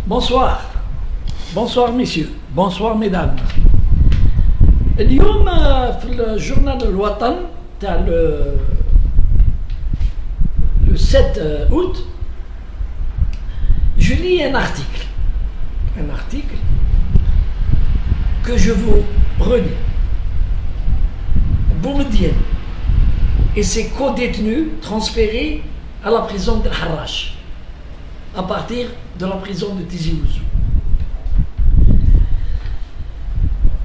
Bonsoir. Bonsoir messieurs. Bonsoir mesdames. اليوم في الجورنال الوطن تاع le 7 août je lis un article que je vous relis. Boumediene et ses co-détenus transférés à la prison de Harrach à partir de la prison de Tizi Ouzou.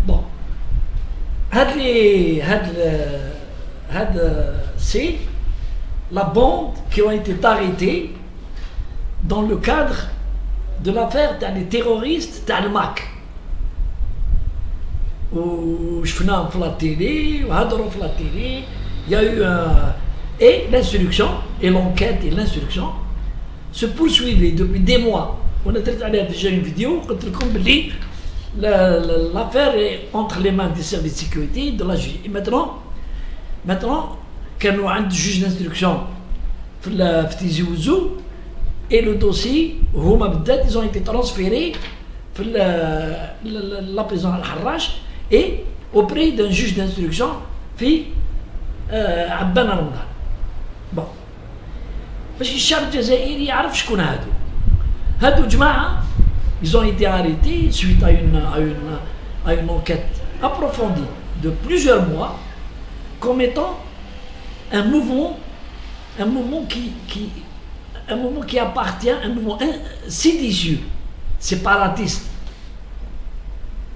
Bon, c'est la bande qui ont été arrêtés dans le cadre de l'affaire des terroristes d'Al-Mak. Où je faisais la télé, il y a eu et l'instruction, et l'enquête et l'instruction se poursuivaient depuis des mois. On a traité déjà une vidéo, l'affaire est entre les mains des services de sécurité de la justice. Et maintenant, quand nous avons un juge d'instruction في Tizi Ouzou, et le dossier, ils ont été transférés la prison Al-Harrach et auprès d'un juge d'instruction à Ben Ramadan. Bon, parce que الشعب الجزائري يعرف شكون هادو جماعة ils ont été arrêtés suite à une enquête approfondie de plusieurs mois comme étant un mouvement qui appartient, un mouvement séditieux, séparatiste,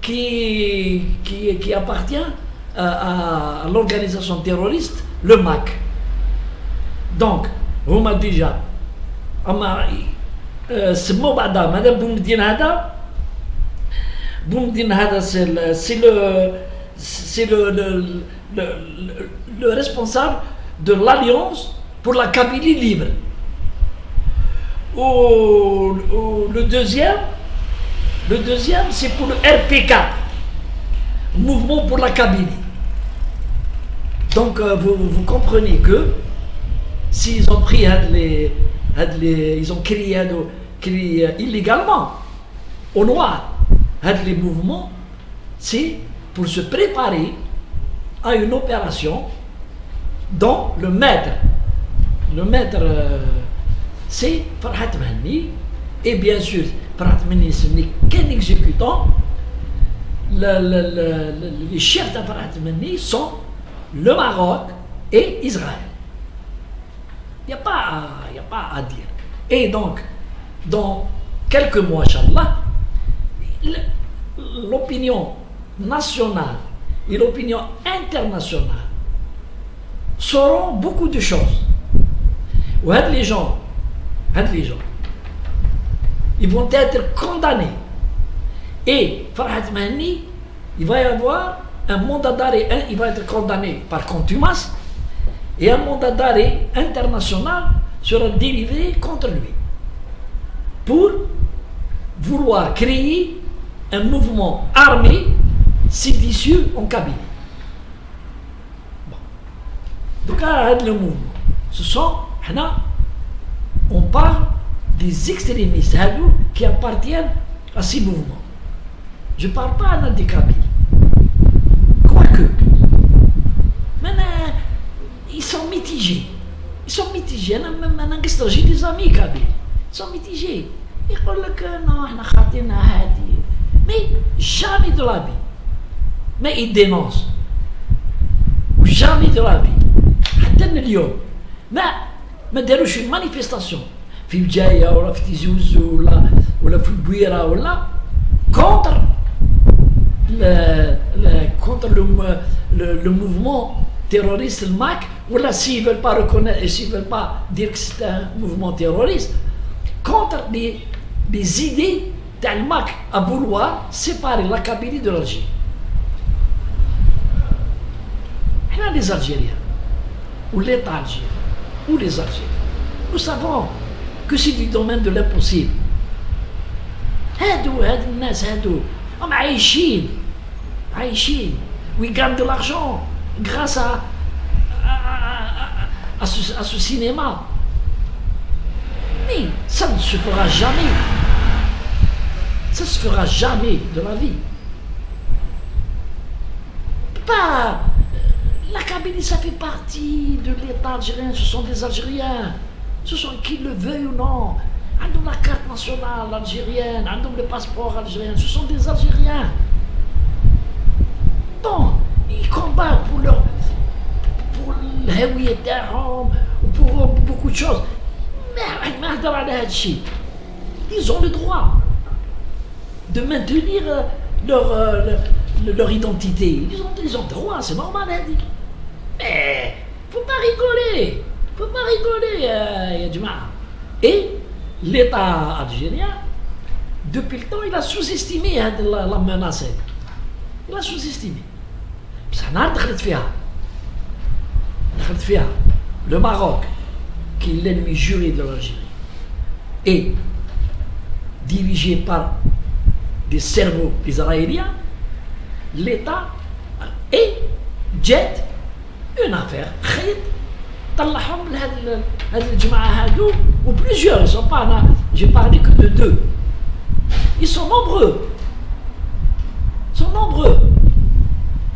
qui appartient à l'organisation terroriste, le MAC. Donc, on m'a déjà, سموه بعدا ماذا بومدين هذا c'est le responsable de l'Alliance pour la Kabylie libre. Le deuxième c'est pour le RPK, Mouvement pour la Kabylie. Donc vous comprenez que s'ils ont pris ils ont créé illégalement au noir les mouvements, c'est pour se préparer à une opération dont le maître c'est Farhat Mahni, et bien sûr Farhat Mahni ce n'est qu'un exécutant. Les chefs de Farhat Mahni sont le Maroc et Israël. Il n'y a pas à dire. Et donc dans quelques mois, Inch'Allah, l'opinion nationale et l'opinion internationale sauront beaucoup de choses. Où les gens, ils vont être condamnés. Et Farhat Mahni, il va y avoir un mandat d'arrêt, il va être condamné par contumace, et un mandat d'arrêt international sera délivré contre lui pour vouloir créer un mouvement armé séditieux en Kabylie. Bon. Donc, le mouvement, ce sont, on parle des extrémistes qui appartiennent à ces mouvements. Je ne parle pas des Kabyles. Quoique, maintenant, ils sont mitigés. J'ai des amis Kabyles. Ils sont mitigés. Ils disent que non, mais jamais de la vie. Mais ils dénoncent. Jamais de la vie. ما داروش une manifestation في بجاية ولا في تيزي وزو ولا في البويرة ولا contre le mouvement terroriste le MAC, ou là s'ils veulent pas reconnaître et s'ils veulent pas dire que c'est un mouvement terroriste, contre des idées d'un MAC à vouloir séparer la Kabylie de l'Algérie. Et là, les Algériens, ou l'État algérien, ou les Algériens, nous savons que c'est du domaine de l'impossible. هاد الناس هم عايشين ils gagnent de l'argent grâce à ce cinéma. Mais Ça ne se fera jamais. Ça ne se fera jamais de la vie. Pas. La Kabylie, ça fait partie de l'État algérien. Ce sont des Algériens. Ce sont qu'ils le veuillent ou non. Ils ont la carte nationale algérienne, ils ont le passeport algérien. Ce sont des Algériens. Bon, ils combattent pour leur. Pour pour beaucoup de choses. Mais ils ont le droit de maintenir leur identité. Ils ont le droit, c'est normal. Mais faut pas rigoler. Faut pas rigoler, Yadjuma. Et l'État algérien, depuis le temps, il a sous-estimé la menace. Il a sous-estimé. Ça n'a pas fait. Le Maroc, qui est l'ennemi juré de l'Algérie, est dirigé par des cerveaux israéliens. L'État est jet une affaire. طلعهم لهاد الجماعة هادو ou plusieurs, ils sont pas là, j'ai parlé que de 2. Ils sont nombreux.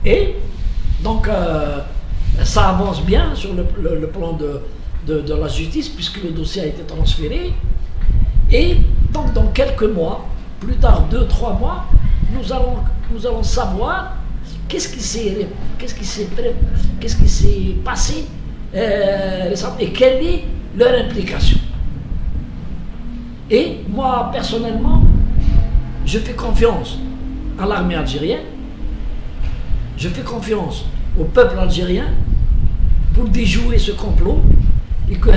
Et donc ça avance bien sur le plan de la justice puisque le dossier a été transféré. Et donc dans quelques mois, plus tard 2-3 mois, nous allons savoir qu'est-ce qui s'est passé et quelle est leur implication. Et moi personnellement, je fais confiance à l'armée algérienne, je fais confiance au peuple algérien pour déjouer ce complot et que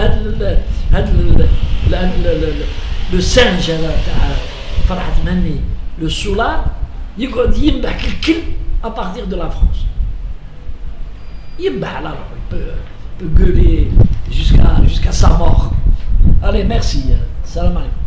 le singe Farhat Mehni, le soulard, il à partir de la France. Il peut gueuler jusqu'à sa mort. Allez, merci. Salam alaikum.